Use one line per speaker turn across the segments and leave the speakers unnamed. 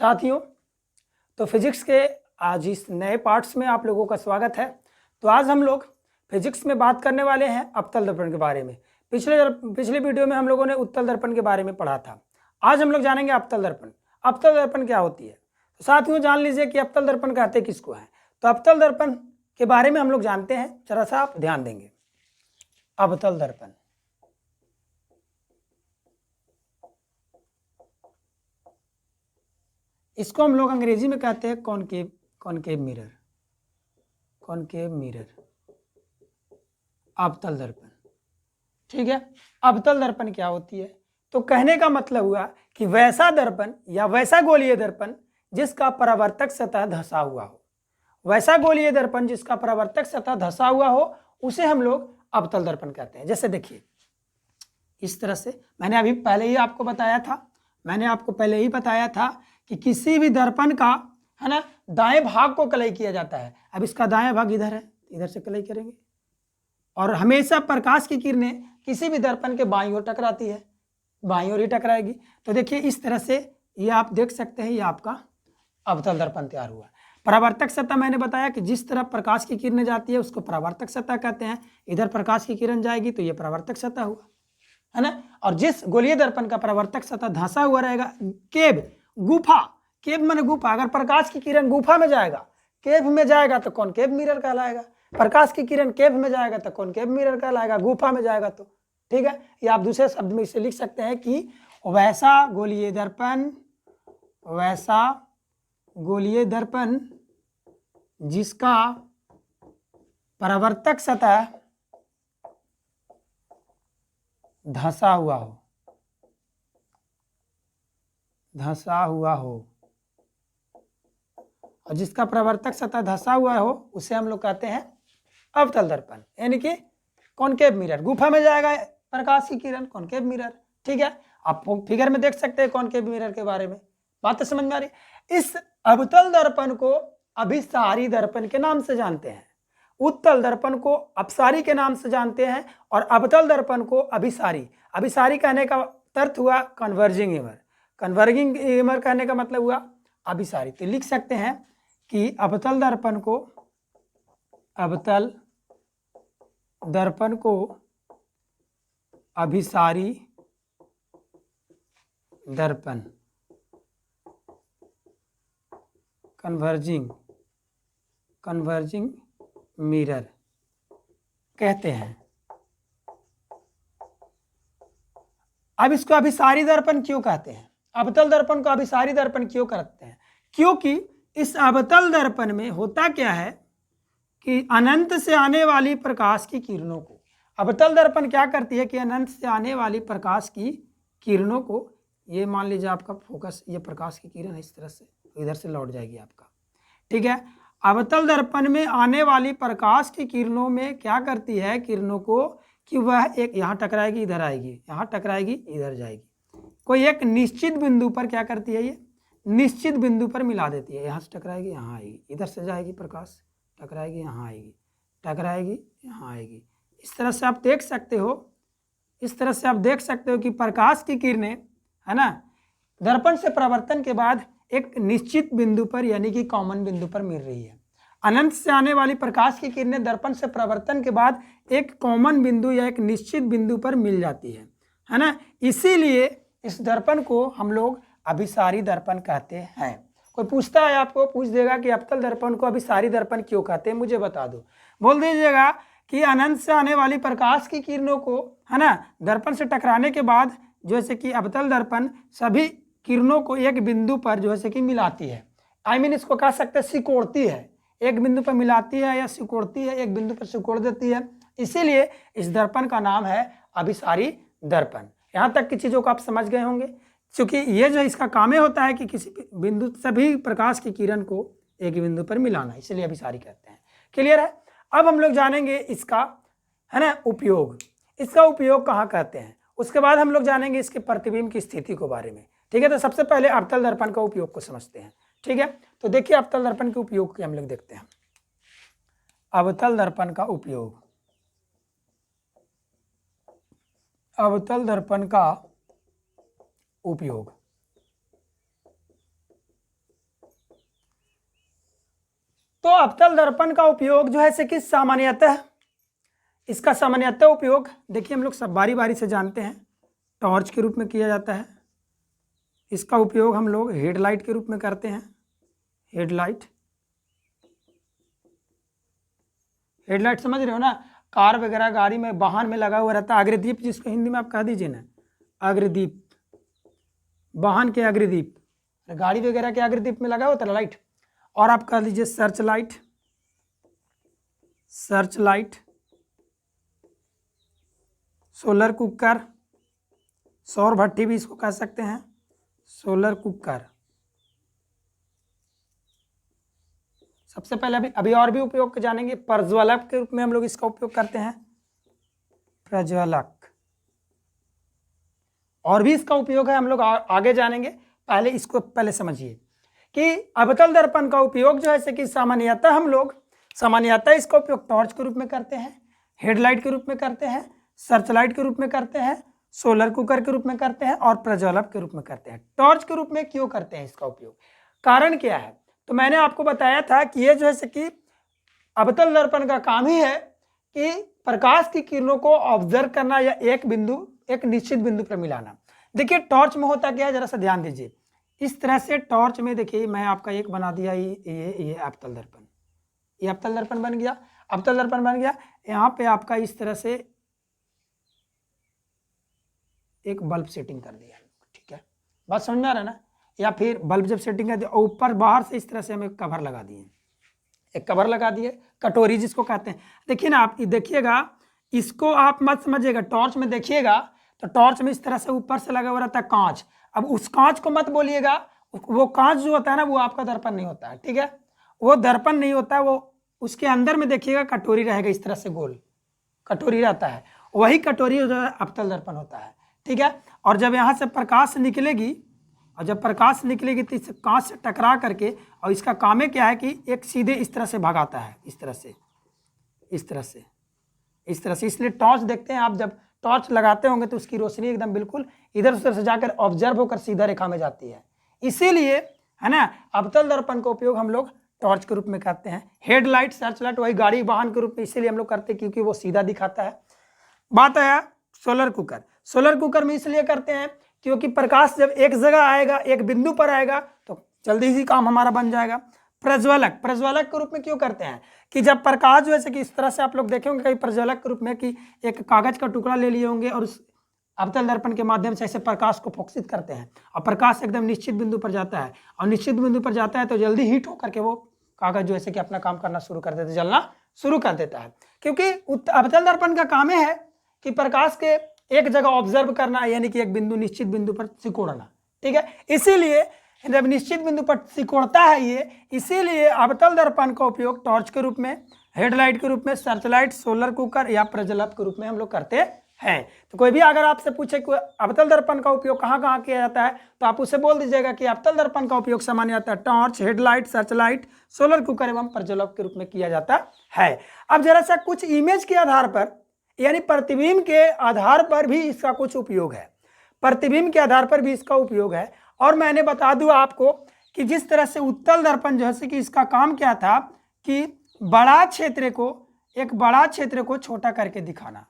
साथियों, तो फिजिक्स के आज इस नए पार्ट्स में आप लोगों का स्वागत है। तो आज हम लोग फिजिक्स में बात करने वाले हैं अवतल दर्पण के बारे में। पिछले वीडियो में हम लोगों ने उत्तल दर्पण के बारे में पढ़ा था। आज हम लोग जानेंगे अवतल दर्पण। अवतल दर्पण क्या होती है? तो साथियों जान लीजिए कि अवतल दर्पण कहते किसको है। तो अवतल दर्पण के बारे में हम लोग जानते हैं, जरा सा आप ध्यान देंगे। अवतल दर्पण, इसको हम लोग अंग्रेजी में कहते हैं कॉनकेव मिरर। कॉनकेव मिरर, अवतल दर्पण। ठीक है, अवतल दर्पण क्या होती है? तो कहने का मतलब हुआ कि वैसा दर्पण या वैसा गोलीय दर्पण जिसका परावर्तक सतह धंसा हुआ हो। वैसा गोलीय दर्पण जिसका परावर्तक सतह धंसा हुआ हो उसे हम लोग अवतल दर्पण कहते हैं। जैसे देखिए इस तरह से, मैंने आपको पहले ही बताया था कि किसी भी दर्पण का है ना दाएं भाग को कलई किया जाता है। अब इसका दाएं भाग इधर है, इधर से कलई करेंगे और हमेशा प्रकाश की किरणें किसी भी दर्पण के बाईं ओर टकराती है, बाईं ओर ही टकराएगी। तो देखिए इस तरह से ये आप देख सकते हैं, ये आपका अवतल दर्पण तैयार हुआ। परावर्तक सतह मैंने बताया कि जिस तरफ प्रकाश की किरणें जाती है उसको परावर्तक सतह कहते हैं। इधर प्रकाश की किरण जाएगी तो ये परावर्तक सतह हुआ, है ना। और जिस गोलीय दर्पण का परावर्तक सतह धंसा हुआ रहेगा, केव, गुफा, केव माने गुफा, अगर प्रकाश की किरण गुफा में जाएगा, केव में जाएगा तो कॉनकेव मिरर कहलाएगा। प्रकाश की किरण केव में जाएगा तो कॉनकेव मिरर कहलाएगा, गुफा में जाएगा तो। ठीक है, ये आप दूसरे शब्द में इसे लिख सकते हैं कि वैसा गोलीय दर्पण जिसका परावर्तक सतह धंसा हुआ हो और जिसका प्रवर्तक सतह धंसा हुआ हो उसे हम लोग कहते हैं अवतल दर्पण, यानी कि कॉनकेव मिरर। गुफा में जाएगा प्रकाश की किरण, कॉनकेव मिरर। ठीक है, आप फिगर में देख सकते हैं कॉनकेव मिरर के बारे में। बात तो समझ में आ रही? इस अवतल दर्पण को अभिसारी दर्पण के नाम से जानते हैं, उत्तल दर्पण को अपसारी के नाम से जानते हैं और अवतल दर्पण को अभिसारी। अभिसारी कहने का अर्थ हुआ कन्वर्जिंग इमर, कन्वर्जिंग इमर कहने का मतलब हुआ अभिसारी। तो लिख सकते हैं कि अवतल दर्पण को अभिसारी दर्पण, कन्वर्जिंग मिरर कहते हैं। अब इसको अभिसारी दर्पण क्यों कहते हैं? अवतल दर्पण को अभिसारी दर्पण क्यों कहते हैं? क्योंकि इस अवतल दर्पण में होता क्या है कि अनंत से आने वाली प्रकाश की किरणों को, अवतल दर्पण क्या करती है कि अनंत से आने वाली प्रकाश की किरणों को, ये मान लीजिए आपका फोकस, ये प्रकाश की किरण इस तरह से इधर से लौट जाएगी आपका। ठीक है, अवतल दर्पण में आने वाली प्रकाश की किरणों में क्या करती है, किरणों को कि वह एक यहाँ टकराएगी, इधर आएगी, यहाँ टकराएगी, इधर जाएगी, कोई एक निश्चित बिंदु पर क्या करती है, ये निश्चित बिंदु पर मिला देती है। यहाँ से टकराएगी, यहाँ आएगी, इधर से जाएगी प्रकाश, टकराएगी, यहाँ आएगी, टकराएगी, यहाँ आएगी। इस तरह से आप देख सकते हो कि प्रकाश की किरणें, है ना, दर्पण से परावर्तन के बाद एक निश्चित बिंदु पर यानी कि कॉमन बिंदु पर मिल रही है। अनंत से आने वाली प्रकाश की किरणें दर्पण से परावर्तन के बाद एक कॉमन बिंदु या एक निश्चित बिंदु पर मिल जाती है ना। इसीलिए इस दर्पण को हम लोग अभिसारी दर्पण कहते हैं। कोई पूछता है, आपको पूछ देगा कि अवतल दर्पण को अभिसारी दर्पण क्यों कहते हैं, मुझे बता दो। बोल दीजिएगा कि अनंत से आने वाली प्रकाश की किरणों को, है ना, दर्पण से टकराने के बाद जैसे कि अवतल दर्पण सभी किरणों को एक बिंदु पर जैसे कि मिलाती है। इसको कह सकते हैं सिकोड़ती है, एक बिंदु पर मिलाती है या सिकोड़ती है, एक बिंदु पर सिकोड़ देती है। इसीलिए इस दर्पण का नाम है अभिसारी दर्पण। यहाँ तक की चीज़ों को आप समझ गए होंगे, क्योंकि ये जो इसका काम होता है कि किसी बिंदु, सभी प्रकाश की किरण को एक बिंदु पर मिलाना, इसलिए अभिसारी कहते हैं। क्लियर है? अब हम लोग जानेंगे इसका, है ना, उपयोग। इसका उपयोग कहाँ कहते हैं, उसके बाद हम लोग जानेंगे इसके प्रतिबिंब की स्थिति को बारे में। ठीक है, तो सबसे पहले अवतल दर्पण का उपयोग को समझते हैं। ठीक है, तो देखिए अवतल दर्पण के उपयोग के हम लोग देखते हैं। अवतल दर्पण का उपयोग, अवतल दर्पण का उपयोग तो अवतल दर्पण का उपयोग जो है से कि सामान्यतः इसका सामान्यतः उपयोग देखिए हम लोग सब बारी बारी से जानते हैं, टॉर्च के रूप में किया जाता है। इसका उपयोग हम लोग हेडलाइट के रूप में करते हैं। हेडलाइट समझ रहे हो ना, कार वगैरह गाड़ी में वाहन में लगा हुआ रहता है। अग्रदीप जिसको हिंदी में आप कह दीजिए ना, अग्रदीप, वाहन के अग्रदीप, गाड़ी वगैरह के अग्रदीप में लगा होता है लाइट। और आप कह लीजिए सर्च लाइट, सोलर कुकर, सौर भट्टी भी इसको कह सकते हैं, सोलर कुकर। सबसे पहले अभी और भी उपयोग जानेंगे। प्रज्वलक के रूप में हम लोग इसका उपयोग करते हैं, प्रज्वलक। और भी इसका उपयोग है, हम लोग आगे जानेंगे। पहले इसको समझिए कि अवतल दर्पण का उपयोग जो है कि सामान्यतः इसका उपयोग टॉर्च के रूप में करते हैं, हेडलाइट के रूप में करते हैं, सर्च लाइट के रूप में करते हैं, सोलर कुकर के रूप में करते हैं और प्रज्वलक के रूप में करते हैं। टॉर्च के रूप में क्यों करते हैं इसका उपयोग, कारण क्या है? तो मैंने आपको बताया था कि ये जो है कि अवतल दर्पण का काम ही है कि प्रकाश की किरणों को ऑब्जर्व करना या एक निश्चित बिंदु पर मिलाना। देखिए टॉर्च में होता क्या है, जरा सा ध्यान दीजिए। इस तरह से टॉर्च में देखिए मैं आपका एक बना दिया, ये अवतल दर्पण, ये अवतल दर्पण बन गया। अवतल दर्पण बन गया, यहाँ पे आपका इस तरह से एक बल्ब सेटिंग कर दिया, ठीक है, बात समझ में आ रहा है ना। या फिर बल्ब जब सेटिंग कर दिया, ऊपर बाहर से इस तरह से हम एक कवर लगा दिए, एक कवर लगा दिए, कटोरी जिसको कहते हैं। देखिए ना, आप देखिएगा, इसको आप मत समझिएगा। टॉर्च में देखिएगा तो टॉर्च में इस तरह से ऊपर से लगा हुआ रहता है कांच। अब उस कांच को मत बोलिएगा, वो कांच जो होता है ना वो आपका दर्पण नहीं होता है, ठीक है, वो दर्पण नहीं होता है। वो उसके अंदर में देखिएगा कटोरी रहेगा, इस तरह से गोल कटोरी रहता है, वही कटोरी जो है अवतल दर्पण होता है, ठीक है। और जब यहाँ से प्रकाश निकलेगी, और जब प्रकाश निकलेगी तो इस कांच से टकरा करके, और इसका काम है क्या है कि एक सीधे इस तरह से भगाता है, इस तरह से, इस तरह से, इस तरह से। इसलिए टॉर्च देखते हैं आप, जब टॉर्च लगाते होंगे तो उसकी रोशनी एकदम बिल्कुल इधर उधर से जाकर ऑब्जर्व होकर सीधा रेखा में जाती है। इसीलिए है ना, अवतल दर्पण का उपयोग हम लोग टॉर्च के रूप में करते हैं। हेडलाइट, सर्च लाइट वही गाड़ी वाहन के रूप में इसीलिए हम लोग करते हैं क्योंकि वो सीधा दिखाता है। बात आया सोलर कुकर। सोलर कुकर में इसलिए करते हैं क्योंकि प्रकाश जब एक जगह आएगा, एक बिंदु पर आएगा तो जल्दी ही काम हमारा बन जाएगा। प्रज्वलक, प्रज्वलक के रूप में क्यों करते हैं कि जब प्रकाश जैसे कि इस तरह से आप लोग देखेंगे कहीं प्रज्वलक के रूप में कि एक कागज का टुकड़ा ले लिए होंगे और उस अवतल दर्पण के माध्यम से ऐसे प्रकाश को फोकसित करते हैं, और प्रकाश एकदम निश्चित बिंदु पर जाता है, और निश्चित बिंदु पर जाता है तो जल्दी हीट होकर के वो कागज जो ऐसे कि अपना काम करना शुरू कर देता है, जलना शुरू कर देता है। क्योंकि अवतल दर्पण का काम है कि प्रकाश के एक जगह ऑब्जर्व करना, यानी कि एक बिंदु निश्चित बिंदु पर सिकोड़ना, ठीक है। इसीलिए जब निश्चित बिंदु पर सिकोड़ता है ये, इसीलिए अवतल दर्पण का उपयोग टॉर्च के रूप में, हेडलाइट के रूप में, सर्च लाइट, सोलर कुकर या प्रज्वलक के रूप में हम लोग करते हैं। तो कोई भी अगर आपसे पूछे कि अवतल दर्पण का उपयोग कहाँ कहाँ किया जाता है तो आप उसे बोल दीजिएगा कि अवतल दर्पण का उपयोग सामान्यतः torch, headlight, search light, solar cooker एवं प्रज्वलक के रूप में किया जाता है। अब जरा सा कुछ इमेज के आधार पर, यानी प्रतिबिंब के आधार पर भी इसका कुछ उपयोग है, प्रतिबिंब के आधार पर भी इसका उपयोग है। और मैंने बता दूं आपको कि जिस तरह से उत्तल दर्पण जैसे कि इसका काम क्या था कि बड़ा क्षेत्र को छोटा करके दिखाना,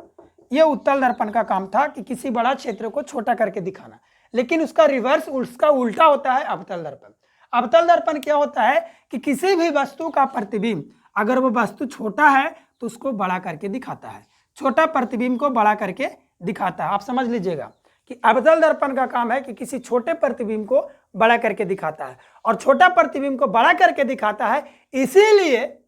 यह उत्तल दर्पण का काम था कि किसी बड़ा क्षेत्र को छोटा करके दिखाना। लेकिन उसका रिवर्स, उसका उल्टा होता है अवतल दर्पण। अवतल दर्पण क्या होता है कि किसी भी वस्तु का प्रतिबिंब, अगर वो वस्तु छोटा है तो उसको बड़ा करके दिखाता है, छोटा प्रतिबिंब को बड़ा करके दिखाता है। आप समझ लीजिएगा कि अवतल दर्पण का काम है कि किसी छोटे प्रतिबिंब को बड़ा करके दिखाता है, और छोटा प्रतिबिंब को बड़ा करके दिखाता है, इसीलिए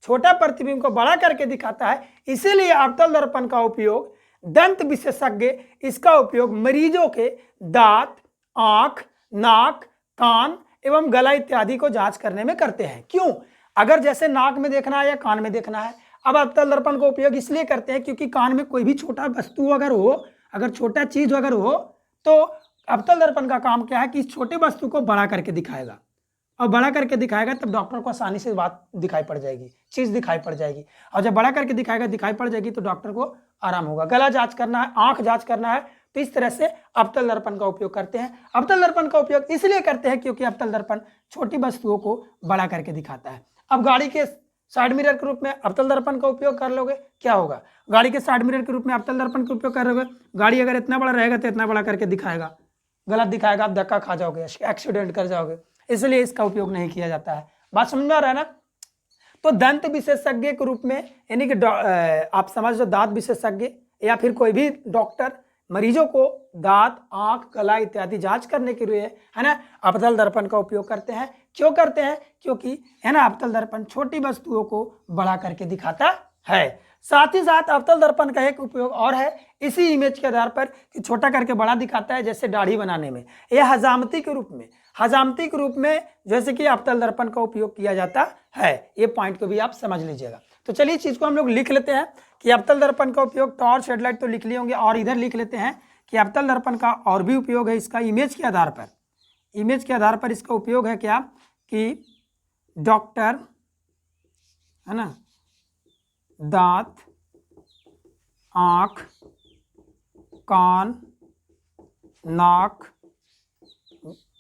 छोटा प्रतिबिंब को बड़ा करके दिखाता है। इसीलिए अवतल दर्पण का उपयोग दंत विशेषज्ञ इसका उपयोग मरीजों के दांत, आंख, नाक, कान एवं गला इत्यादि को जांच करने में करते हैं। क्यों? अगर जैसे नाक में देखना है या कान में देखना है, अब अवतल दर्पण का उपयोग इसलिए करते हैं क्योंकि कान में कोई भी छोटा वस्तु अगर हो, अगर छोटा चीज अगर हो, तो अवतल दर्पण का काम क्या है कि इस छोटे वस्तु को बड़ा करके दिखाएगा, और बड़ा करके दिखाएगा तब डॉक्टर को आसानी से बात दिखाई पड़ जाएगी, चीज दिखाई पड़ जाएगी। और जब बड़ा करके दिखाई पड़ जाएगी तो डॉक्टर को आराम होगा। गला जांच करना है, आंख जांच करना है, तो इस तरह से अवतल दर्पण का उपयोग करते हैं। अवतल दर्पण का उपयोग इसलिए करते हैं क्योंकि अवतल दर्पण छोटी वस्तुओं को बड़ा करके दिखाता है। अब गाड़ी के साइड मिरर के रूप में अवतल दर्पण का उपयोग कर लोगे, क्या होगा, गाड़ी के साइड मिरर के रूप में अवतल दर्पण का उपयोग कर लोगे, गाड़ी अगर इतना बड़ा रहेगा तो इतना बड़ा करके दिखाएगा, गलत दिखाएगा, आप धक्का खा जाओगे, एक्सीडेंट कर जाओगे, इसलिए इसका उपयोग नहीं किया जाता है। बात समझ में आ रहा है ना। तो दंत विशेषज्ञ के रूप में यानी कि आप समझ लो दांत विशेषज्ञ या फिर कोई भी डॉक्टर मरीजों को दांत, आंख, गला इत्यादि जांच करने के लिए है ना अवतल दर्पण का उपयोग करते हैं। क्यों करते हैं, क्योंकि है ना अवतल दर्पण छोटी वस्तुओं को बड़ा करके दिखाता है। साथ ही साथ अवतल दर्पण का एक उपयोग और है इसी इमेज के आधार पर कि छोटा करके बड़ा दिखाता है, जैसे दाढ़ी बनाने में, यह हजामती के रूप में जैसे कि अवतल दर्पण का उपयोग किया जाता है। ये पॉइंट को भी आप समझ लीजिएगा। तो चलिए चीज को हम लोग लिख लेते हैं कि अवतल दर्पण का उपयोग, टॉर्च, हेडलाइट तो लिख लिए होंगे, और इधर लिख लेते हैं कि अवतल दर्पण का और भी उपयोग है इसका इमेज के आधार पर इसका उपयोग है क्या कि डॉक्टर है ना दांत, आंख, कान, नाक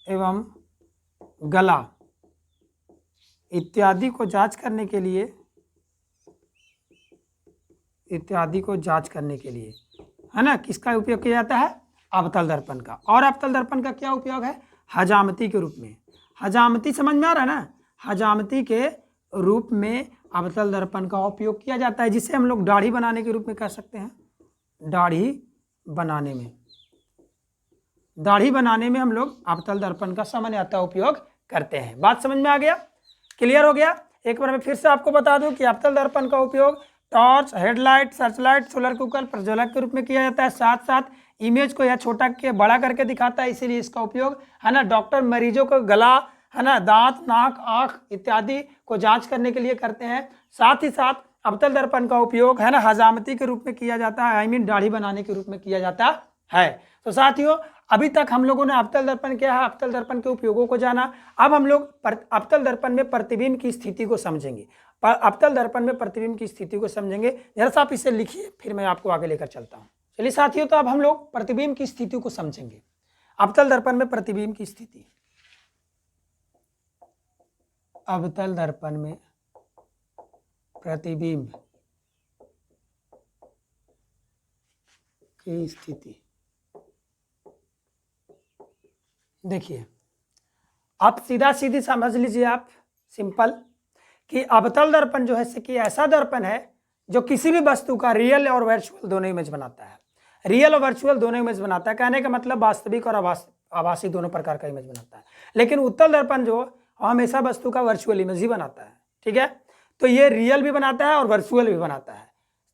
एवं गला इत्यादि को जांच करने के लिए है ना किसका उपयोग किया जाता है, अवतल दर्पण का। और अवतल दर्पण का क्या उपयोग है, हजामती के रूप में। हजामती समझ में आ रहा है ना, हजामती के रूप में अवतल दर्पण का उपयोग किया जाता है, जिसे हम लोग दाढ़ी बनाने के रूप में कह सकते हैं। दाढ़ी बनाने में हम लोग अवतल दर्पण का सामान्यतः उपयोग करते हैं। बात समझ में आ गया, क्लियर हो गया। एक बार मैं फिर से आपको बता दूं कि अवतल दर्पण का उपयोग torch, headlight, searchlight, solar cooker, प्रज्वलक के रूप में किया जाता है। साथ साथ इमेज को या छोटा के बड़ा करके दिखाता है, इसीलिए इसका उपयोग है ना डॉक्टर मरीजों को गला है ना दांत, नाक, आंख इत्यादि को जांच करने के लिए करते हैं। साथ ही साथ अवतल दर्पण का उपयोग है ना हजामती के रूप में किया जाता है, दाढ़ी बनाने के रूप में किया जाता है। तो साथियों अभी तक हम लोगों ने अवतल दर्पण क्या है, अवतल दर्पण के उपयोगों को जाना। अब हम लोग अवतल दर्पण में प्रतिबिंब की स्थिति को समझेंगे। अवतल दर्पण में प्रतिबिंब की स्थिति को समझेंगे। जरा सा आप इसे लिखिए, फिर मैं आपको आगे लेकर चलता हूँ। चलिए साथियों, तो अब हम लोग प्रतिबिंब की स्थिति को समझेंगे। अवतल दर्पण में प्रतिबिंब की स्थिति, अवतल दर्पण में प्रतिबिंब की स्थिति। देखिए आप सीधा सीधी समझ लीजिए, आप सिंपल कि अवतल दर्पण जो है कि ऐसा दर्पण है जो किसी भी वस्तु का रियल और वर्चुअल दोनों इमेज बनाता है। रियल और वर्चुअल दोनों इमेज बनाता है, कहने का मतलब वास्तविक और आभासी दोनों प्रकार का इमेज बनाता है। लेकिन उत्तल दर्पण जो हमेशा वस्तु का वर्चुअल इमेज ही बनाता है, ठीक है। तो ये रियल भी बनाता है और वर्चुअल भी बनाता है,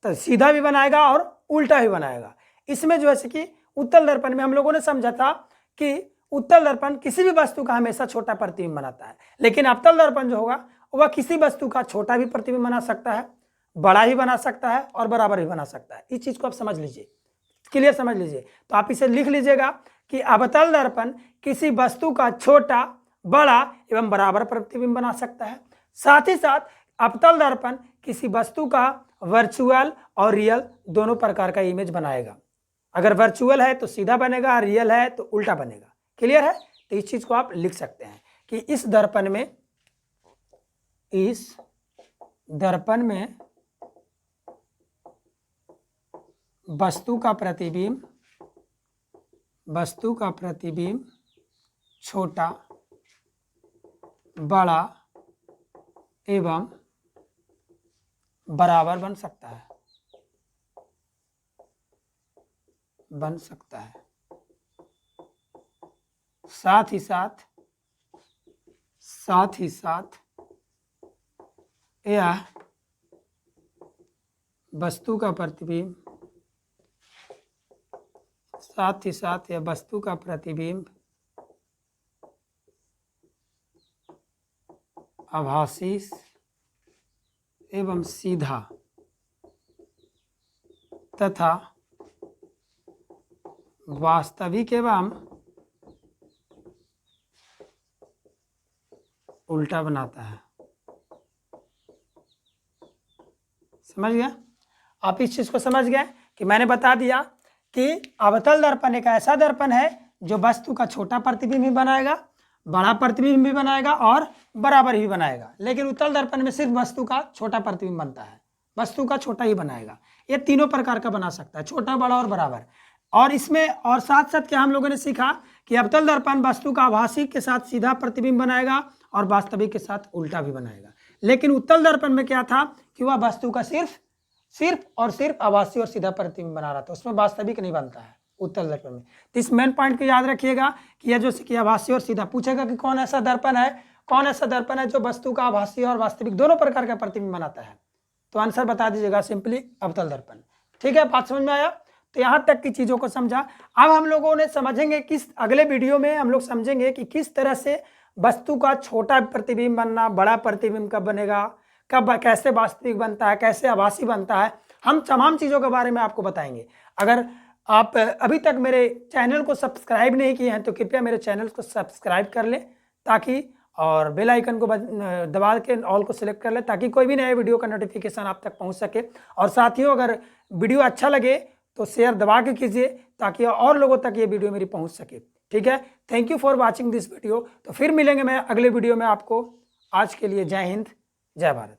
तो सीधा भी बनाएगा और उल्टा भी बनाएगा। इसमें जो है कि उत्तल दर्पण में हम लोगों ने समझा था कि उत्तल दर्पण किसी भी वस्तु का हमेशा छोटा प्रतिबिंब बनाता है, लेकिन अवतल दर्पण जो होगा वह किसी वस्तु का छोटा भी प्रतिबिंब बना सकता है, बड़ा ही बना सकता है और बराबर भी बना सकता है। इस चीज को आप समझ लीजिए, क्लियर समझ लीजिए। तो आप इसे लिख लीजिएगा कि अवतल दर्पण किसी वस्तु का छोटा, बड़ा एवं बराबर प्रतिबिंब बना सकता है। साथ ही साथ अवतल दर्पण किसी वस्तु का वर्चुअल और रियल दोनों प्रकार का इमेज बनाएगा। अगर वर्चुअल है तो सीधा बनेगा, रियल है तो उल्टा बनेगा। क्लियर है। तो इस चीज को आप लिख सकते हैं कि इस दर्पण में वस्तु का प्रतिबिंब छोटा, बड़ा एवं बराबर बन सकता है। साथ ही साथ यह वस्तु का प्रतिबिंब आभासी एवं सीधा तथा वास्तविक एवं उल्टा बनाता है। समझ गया आप। इस चीज को समझ गए कि मैंने बता दिया कि अवतल दर्पण एक ऐसा दर्पण है जो वस्तु का छोटा प्रतिबिंब ही बनाएगा, बड़ा प्रतिबिंब भी बनाएगा और बराबर भी बनाएगा। लेकिन उत्तल दर्पण में सिर्फ वस्तु का छोटा प्रतिबिंब बनता है, वस्तु का छोटा ही बनाएगा। ये तीनों प्रकार का बना सकता है, छोटा, बड़ा और बराबर। और इसमें और साथ साथ क्या हम लोगों ने सीखा कि अवतल दर्पण वस्तु का आभासी के साथ सीधा प्रतिबिंब बनाएगा और वास्तविक के साथ उल्टा भी बनाएगा। लेकिन उत्तल दर्पण में क्या था कि वह वस्तु का सिर्फ और सिर्फ आभासी और सीधा प्रतिबिंब बना रहा था, उसमें वास्तविक नहीं बनता है उत्तल दर्पण में। तो इस मेन पॉइंट को याद रखिएगा कि यह जो कि आभासी और सीधा पूछेगा कि कौन ऐसा दर्पण है जो वस्तु का आभासी और वास्तविक दोनों प्रकार का प्रतिबिंब बनाता है, तो आंसर बता दीजिएगा सिंपली अवतल दर्पण। ठीक है, बात समझ में आया? तो यहाँ तक की चीज़ों को समझा। अब हम लोगों ने समझेंगे किस अगले वीडियो में हम लोग समझेंगे कि किस तरह से वस्तु का छोटा प्रतिबिंब बनना, बड़ा प्रतिबिंब कब बनेगा, कब कैसे वास्तविक बनता है, कैसे आभासी बनता है, हम तमाम चीज़ों के बारे में आपको बताएंगे। अगर आप अभी तक मेरे चैनल को सब्सक्राइब नहीं किए हैं तो कृपया मेरे चैनल को सब्सक्राइब कर लें, ताकि और बेल आइकन को दबा के ऑल को सिलेक्ट कर लें, ताकि कोई भी नए वीडियो का नोटिफिकेशन आप तक पहुंच सके। और साथियों, अगर वीडियो अच्छा लगे तो शेयर दबा के कीजिए, ताकि और लोगों तक ये वीडियो मेरी पहुंच सके। ठीक है, thank you for watching this video. तो फिर मिलेंगे मैं अगले वीडियो में आपको। आज के लिए जय हिंद, जय भारत।